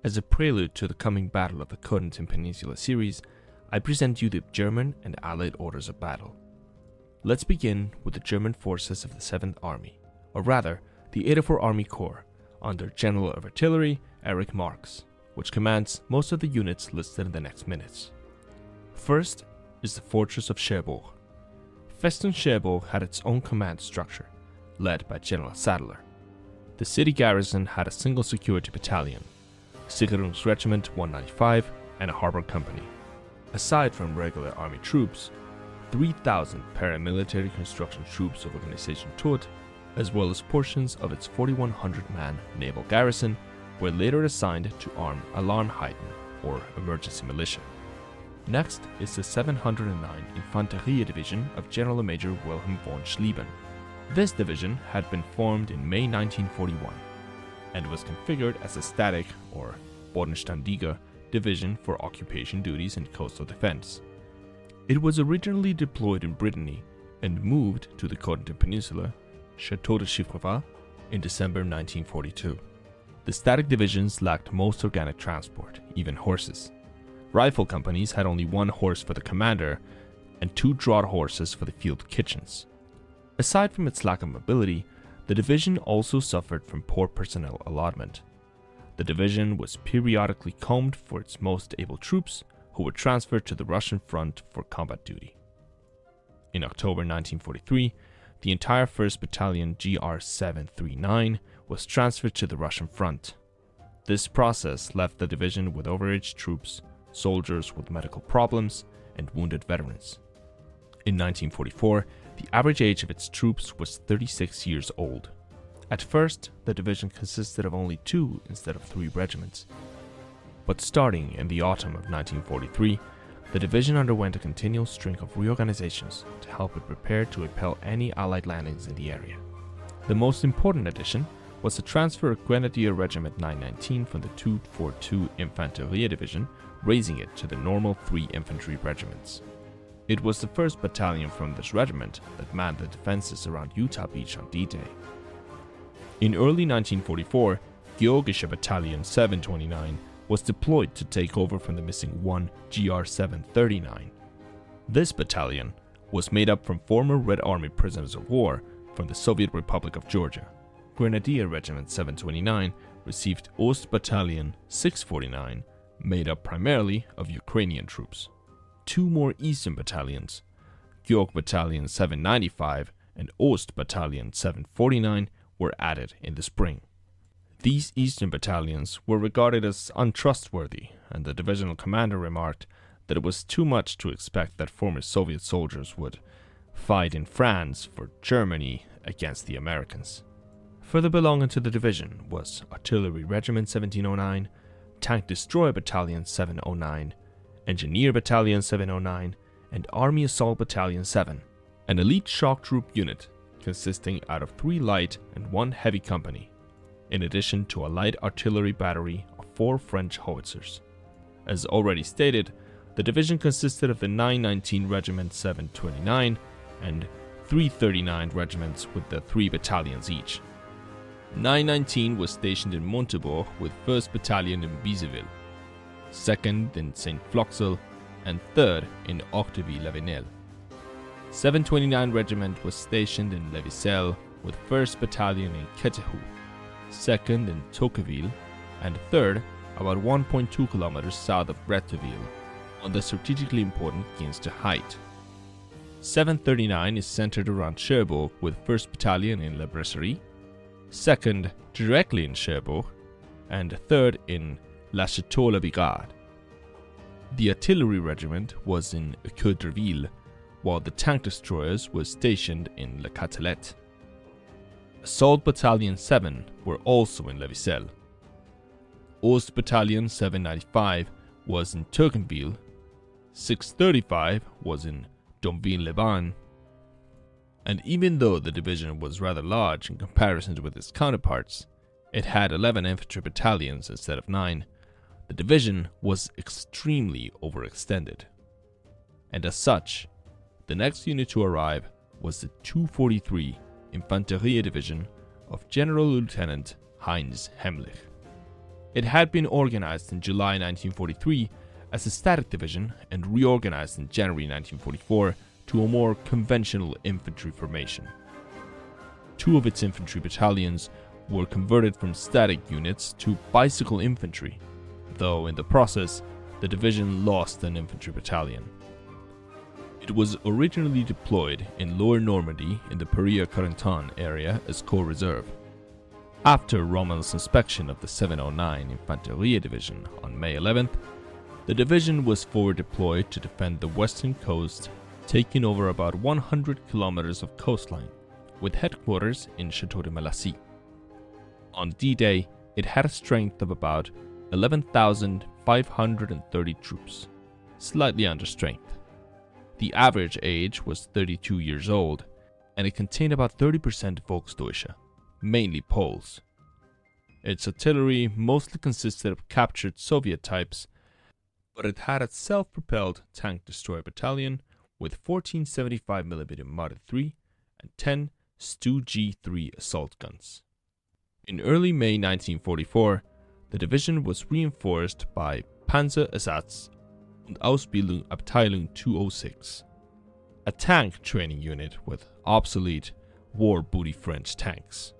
As a prelude to the coming Battle of the Cotentin Peninsula series, I present you the German and Allied orders of battle. Let's begin with the German forces of the 7th Army, or rather, the 84 Army Corps, under General of Artillery Erich Marx, which commands most of the units listed in the next minutes. First is the fortress of Cherbourg. Festung Cherbourg had its own command structure, led by General Sadler. The city garrison had a single security battalion, Sicherungsregiment 195, and a harbor company. Aside from regular army troops, 3,000 paramilitary construction troops of Organisation Tod, as well as portions of its 4,100-man naval garrison, were later assigned to arm Alarmheiten, or emergency militia. Next is the 709 Infanterie Division of General Major Wilhelm von Schlieben. This division had been formed in May 1941 and was configured as a static, or Bodenständiger, division for occupation duties and coastal defense. It was originally deployed in Brittany and moved to the Cotentin Peninsula, Château de Chiffreval, in December 1942. The static divisions lacked most organic transport, even horses. Rifle companies had only one horse for the commander and 2 draught horses for the field kitchens. Aside from its lack of mobility, the division also suffered from poor personnel allotment. The division was periodically combed for its most able troops, who were transferred to the Russian front for combat duty. In October 1943, the entire 1st Battalion GR 739 was transferred to the Russian front. This process left the division with overaged troops, soldiers with medical problems, and wounded veterans. In 1944, the average age of its troops was 36 years old. At first, the division consisted of only 2 instead of 3 regiments. But starting in the autumn of 1943, the division underwent a continual string of reorganizations to help it prepare to repel any Allied landings in the area. The most important addition was the transfer of Grenadier Regiment 919 from the 242 Infanterie Division, raising it to the normal 3 infantry regiments. It was the 1st battalion from this regiment that manned the defenses around Utah Beach on D-Day. In early 1944, Georgische Battalion 729 was deployed to take over from the missing 1 GR 739. This battalion was made up from former Red Army prisoners of war from the Soviet Republic of Georgia. Grenadier Regiment 729 received Ost Battalion 649, made up primarily of Ukrainian troops. 2 more Eastern battalions, Georg Battalion 795 and Ost Battalion 749, were added in the spring. These Eastern battalions were regarded as untrustworthy, and the divisional commander remarked that it was too much to expect that former Soviet soldiers would fight in France for Germany against the Americans. Further belonging to the division was Artillery Regiment 1709, Tank Destroyer Battalion 709, Engineer Battalion 709, and Army Assault Battalion 7, an elite shock troop unit consisting out of 3 light and 1 heavy company, in addition to a light artillery battery of 4 French howitzers. As already stated, the division consisted of the 919 Regiment 729 and 339 regiments with the 3 battalions each. 919 was stationed in Montebourg with 1st Battalion in Biseville, 2nd in St. Floxel, and 3rd in Octeville-la-Venelle. 729 Regiment was stationed in Leviselle with 1st Battalion in Quetehu, 2nd in Tocqueville, and 3rd about 1.2 kilometers south of Bretteville, on the strategically important Ginster Height. 739 is centered around Cherbourg with 1st Battalion in La Brasserie, 2nd directly in Cherbourg, and 3rd in La Château-la-Brigade. The artillery regiment was in Coudreville, while the tank destroyers were stationed in La Catelette. Assault Battalion 7 were also in Leviselle. Ost Battalion 795 was in Turkenville, 635 was in Domville-les-Bains, and even though the division was rather large in comparison with its counterparts, it had 11 infantry battalions instead of 9, the division was extremely overextended. And as such, the next unit to arrive was the 243 Infanterie Division of General Lieutenant Heinz Hemmlich. It had been organized in July 1943 as a static division and reorganized in January 1944 to a more conventional infantry formation. Two of its infantry battalions were converted from static units to bicycle infantry, though in the process, the division lost an infantry battalion. It was originally deployed in Lower Normandy in the Cotentin area as Corps Reserve. After Rommel's inspection of the 709 Infanterie Division on May 11th, the division was forward deployed to defend the western coast, taking over about 100 kilometers of coastline, with headquarters in Château de Malassy. On D-Day, it had a strength of about 11,530 troops, slightly under strength. The average age was 32 years old, and it contained about 30% Volksdeutsche, mainly Poles. Its artillery mostly consisted of captured Soviet types, but it had a self-propelled tank destroyer battalion with 14 75mm Mark III and 10 Stu G3 assault guns. In early May 1944, the division was reinforced by Panzerersatz und Ausbildung Abteilung 206, a tank training unit with obsolete war booty French tanks.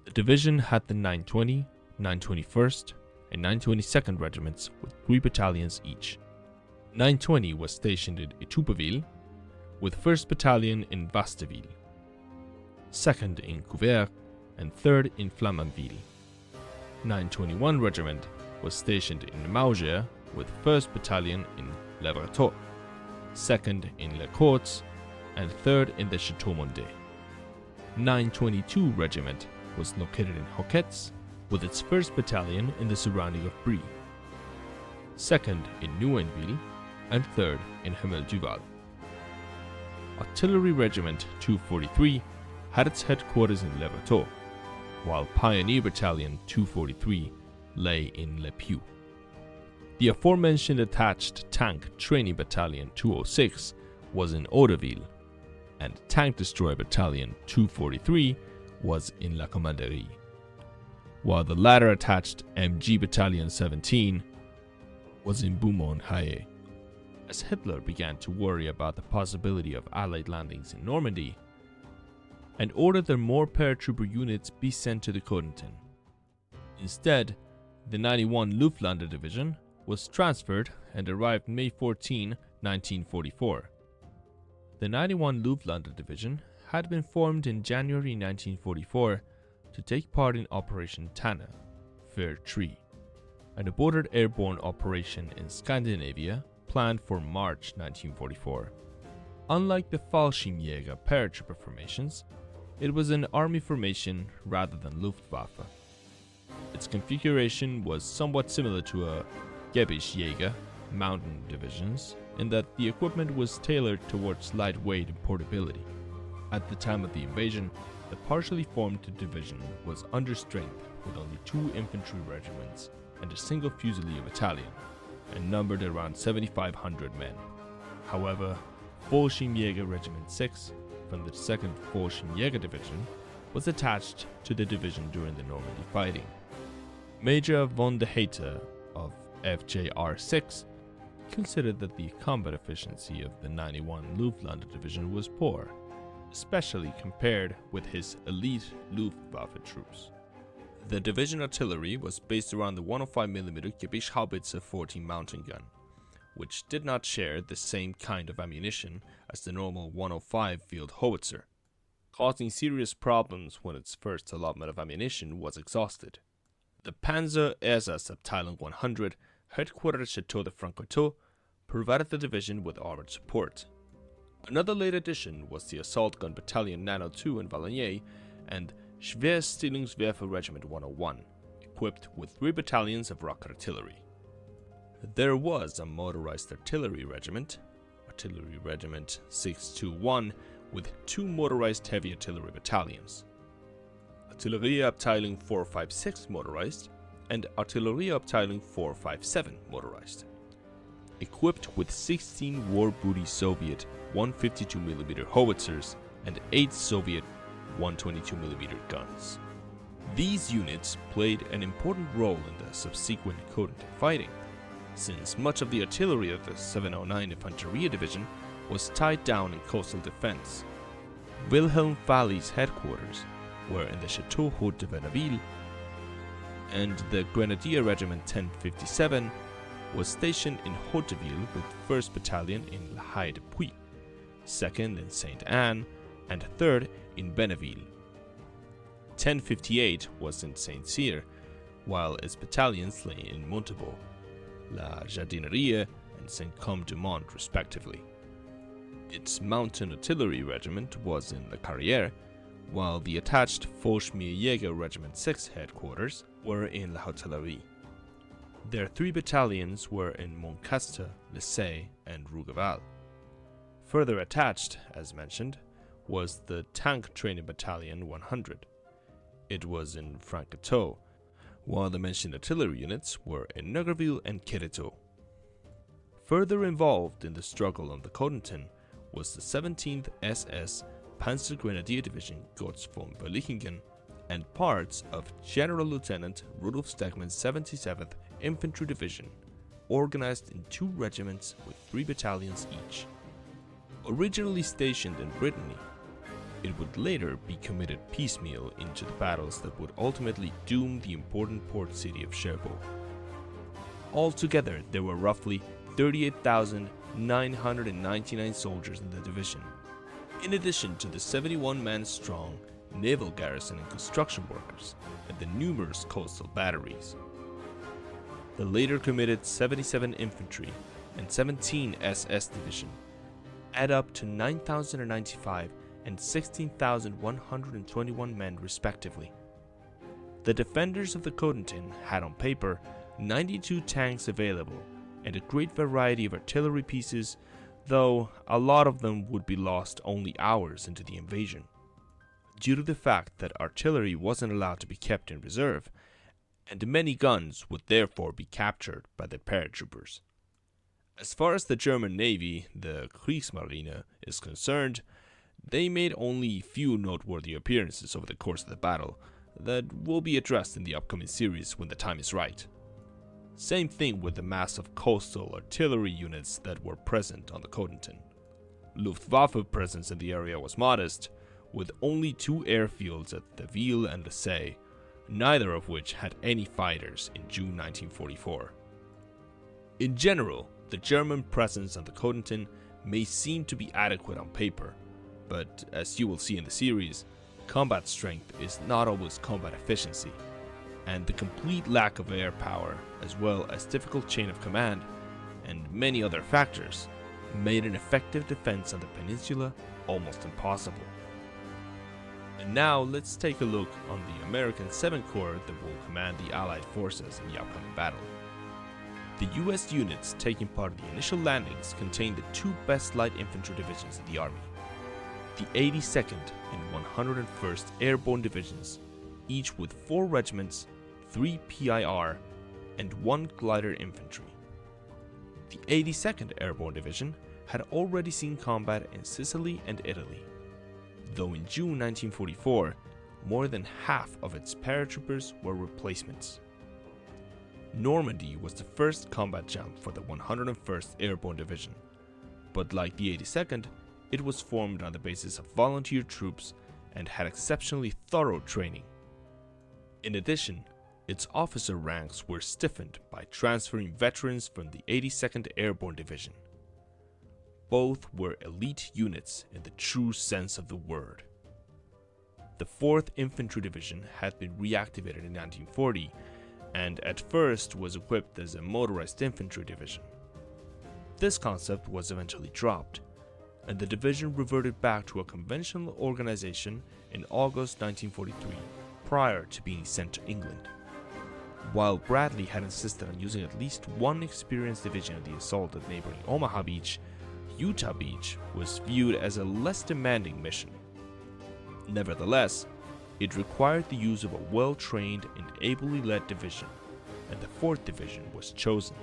The division had the 920, 921st, and 922nd regiments with 3 battalions each. 920 was stationed in Étoupeville, with 1st Battalion in Vasteville, 2nd in Couvert, and 3rd in Flamanville. 921 Regiment was stationed in Maugère, with 1st Battalion in Le Breton, 2nd in Les Côtes, and 3rd in the Château-Mondet. 922 Regiment was located in Hoquets, with its 1st Battalion in the surrounding of Brie, 2nd in Nouenville, and 3rd in Hemel-Duval. Artillery Regiment 243 had its headquarters in Le Breton, while Pioneer Battalion 243 lay in Le Pieux. The aforementioned attached Tank Training Battalion 206 was in Hauteville, and Tank Destroyer Battalion 243 was in La Commanderie, while the latter attached MG Battalion 17 was in Beaumont-Haye. As Hitler began to worry about the possibility of Allied landings in Normandy, and ordered their more paratrooper units be sent to the Cotentin. Instead, the 91 Luftlandedivision Division was transferred and arrived May 14, 1944. The 91 Luftlandedivision Division had been formed in January 1944 to take part in Operation Tanne, Fair Tree, and a bordered airborne operation in Scandinavia planned for March 1944. Unlike the Fallschirmjäger paratrooper formations, it was an army formation rather than Luftwaffe. Its configuration was somewhat similar to a Gebirgsjäger mountain divisions in that the equipment was tailored towards lightweight and portability. At the time of the invasion, the partially formed division was under strength with only 2 infantry regiments and a single Fusilier battalion, and numbered around 7,500 men. However, Fallschirmjäger Regiment 6 from the 2nd Fallschirmjäger Division was attached to the division during the Normandy fighting. Major von de Heete of FJR 6 considered that the combat efficiency of the 91 Luftlandedivision Division was poor, especially compared with his elite Luftwaffe troops. The division artillery was based around the 105mm Gebirgshaubitze 14 mountain gun, which did not share the same kind of ammunition as the normal 105 field howitzer, causing serious problems when its first allotment of ammunition was exhausted. The Panzerersatz 100, headquartered at Château de Francoteau, provided the division with armored support. Another late addition was the Assault Gun Battalion 902 in Valognes and Schwerstellungswerfer Regiment 101, equipped with 3 battalions of rocket artillery. There was a motorized artillery regiment, Artillery Regiment 621, with 2 motorized heavy artillery battalions, Artillerieabteilung 456 motorized and Artillerieabteilung 457 motorized, equipped with 16 war booty Soviet 152mm howitzers and 8 Soviet 122mm guns. These units played an important role in the subsequent Cotentin fighting, since much of the artillery of the 709 Infanterie Division was tied down in coastal defense. Wilhelm Falli's headquarters were in the Chateau Haut de Vernaville, and the Grenadier Regiment 1057 was stationed in Hauteville with 1st Battalion in La Haye-de-Puy, 2nd in Sainte-Anne, and 3rd in Benneville. 1058 was in Saint-Cyr, while its battalions lay in Montauban, La Jardinerie, and Saint-Côme-du-Mont respectively. Its mountain artillery regiment was in La Carrière, while the attached Fauche-Milljäger Regiment 6 headquarters were in La Hotellerie. Their 3 battalions were in Montcastre, Lessay, and Rougeval. Further attached, as mentioned, was the Tank Training Battalion 100. It was in Franquetot, while the mentioned artillery units were in Negreville and Queretot. Further involved in the struggle on the Cotentin was the 17th SS Panzer Grenadier Division Gotz von Berlichingen and parts of General Lieutenant Rudolf Stegmann's 77th Infantry Division, organized in 2 regiments with 3 battalions each. Originally stationed in Brittany, it would later be committed piecemeal into the battles that would ultimately doom the important port city of Cherbourg. Altogether, there were roughly 38,999 soldiers in the division, in addition to the 71-man strong naval garrison and construction workers, and the numerous coastal batteries. The later committed 77 infantry and 17 SS division add up to 9,095 and 16,121 men respectively. The defenders of the Cotentin had on paper 92 tanks available and a great variety of artillery pieces, though a lot of them would be lost only hours into the invasion, due to the fact that artillery wasn't allowed to be kept in reserve, and many guns would therefore be captured by the paratroopers. As far as the German Navy, the Kriegsmarine, is concerned, they made only few noteworthy appearances over the course of the battle that will be addressed in the upcoming series when the time is right. Same thing with the mass of coastal artillery units that were present on the Cotentin. Luftwaffe presence in the area was modest, with only 2 airfields at the Ville and Lessay, neither of which had any fighters in June 1944. In general, the German presence on the Cotentin may seem to be adequate on paper, but as you will see in the series, combat strength is not always combat efficiency, and the complete lack of air power, as well as difficult chain of command, and many other factors, made an effective defense on the peninsula almost impossible. And now let's take a look on the American 7th Corps that will command the Allied forces in the upcoming battle. The US units taking part in the initial landings contained the 2 best light infantry divisions in the army, the 82nd and 101st Airborne Divisions, each with 4 regiments, 3 PIR, and 1 glider infantry. The 82nd Airborne Division had already seen combat in Sicily and Italy, though in June 1944, more than half of its paratroopers were replacements. Normandy was the first combat jump for the 101st Airborne Division, but like the 82nd, it was formed on the basis of volunteer troops and had exceptionally thorough training. In addition, its officer ranks were stiffened by transferring veterans from the 82nd Airborne Division. Both were elite units in the true sense of the word. The 4th Infantry Division had been reactivated in 1940 and at first was equipped as a motorized infantry division. This concept was eventually dropped, and the division reverted back to a conventional organization in August 1943, prior to being sent to England. While Bradley had insisted on using at least 1 experienced division in the assault at neighboring Omaha Beach, Utah Beach was viewed as a less demanding mission. Nevertheless, it required the use of a well-trained and ably led division, and the 4th Division was chosen.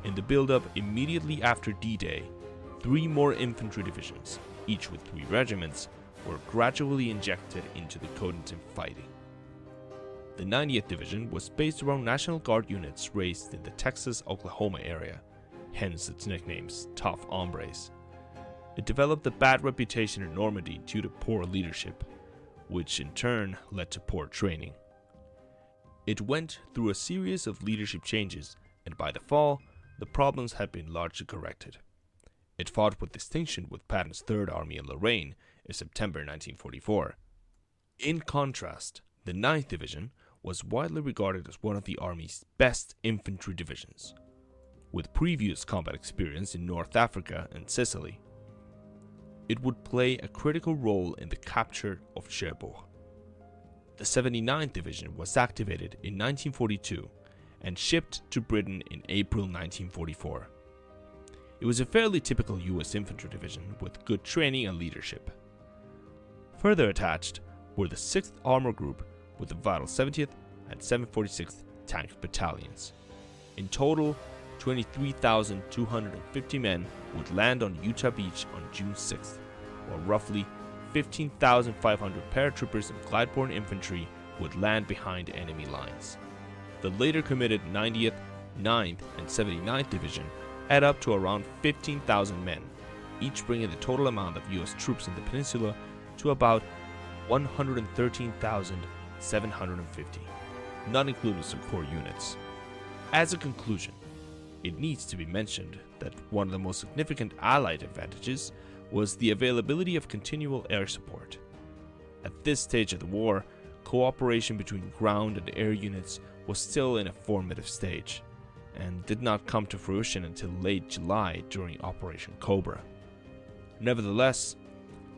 In the build-up immediately after D-Day, 3 more infantry divisions, each with 3 regiments, were gradually injected into the Cotentin fighting. The 90th Division was based around National Guard units raised in the Texas-Oklahoma area, hence its nicknames Tough Hombres. It developed a bad reputation in Normandy due to poor leadership, which in turn led to poor training. It went through a series of leadership changes, and by the fall, the problems had been largely corrected. It fought with distinction with Patton's Third Army in Lorraine in September 1944. In contrast, the 9th Division was widely regarded as one of the Army's best infantry divisions, with previous combat experience in North Africa and Sicily. It would play a critical role in the capture of Cherbourg. The 79th Division was activated in 1942 and shipped to Britain in April 1944. It was a fairly typical US infantry division with good training and leadership. Further attached were the 6th Armor Group with the vital 70th and 746th Tank Battalions. In total, 23,250 men would land on Utah Beach on June 6th, while roughly 15,500 paratroopers and Clydeborne infantry would land behind enemy lines. The later committed 90th, 9th, and 79th Division add up to around 15,000 men, each bringing the total amount of US troops in the peninsula to about 113,750, not including some core units. As a conclusion, it needs to be mentioned that one of the most significant Allied advantages was the availability of continual air support. At this stage of the war, cooperation between ground and air units was still in a formative stage, and did not come to fruition until late July during Operation Cobra. Nevertheless,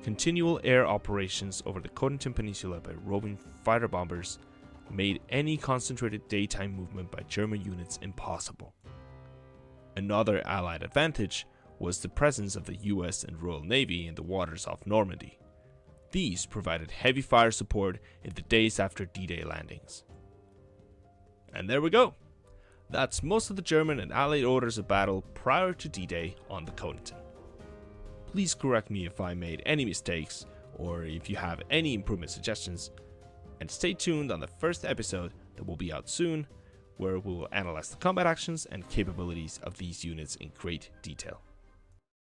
continual air operations over the Cotentin Peninsula by roving fighter bombers made any concentrated daytime movement by German units impossible. Another Allied advantage was the presence of the US and Royal Navy in the waters off Normandy. These provided heavy fire support in the days after D-Day landings. And there we go. That's most of the German and Allied orders of battle prior to D-Day on the Cotentin. Please correct me if I made any mistakes or if you have any improvement suggestions, and stay tuned on the first episode that will be out soon, where we will analyze the combat actions and capabilities of these units in great detail.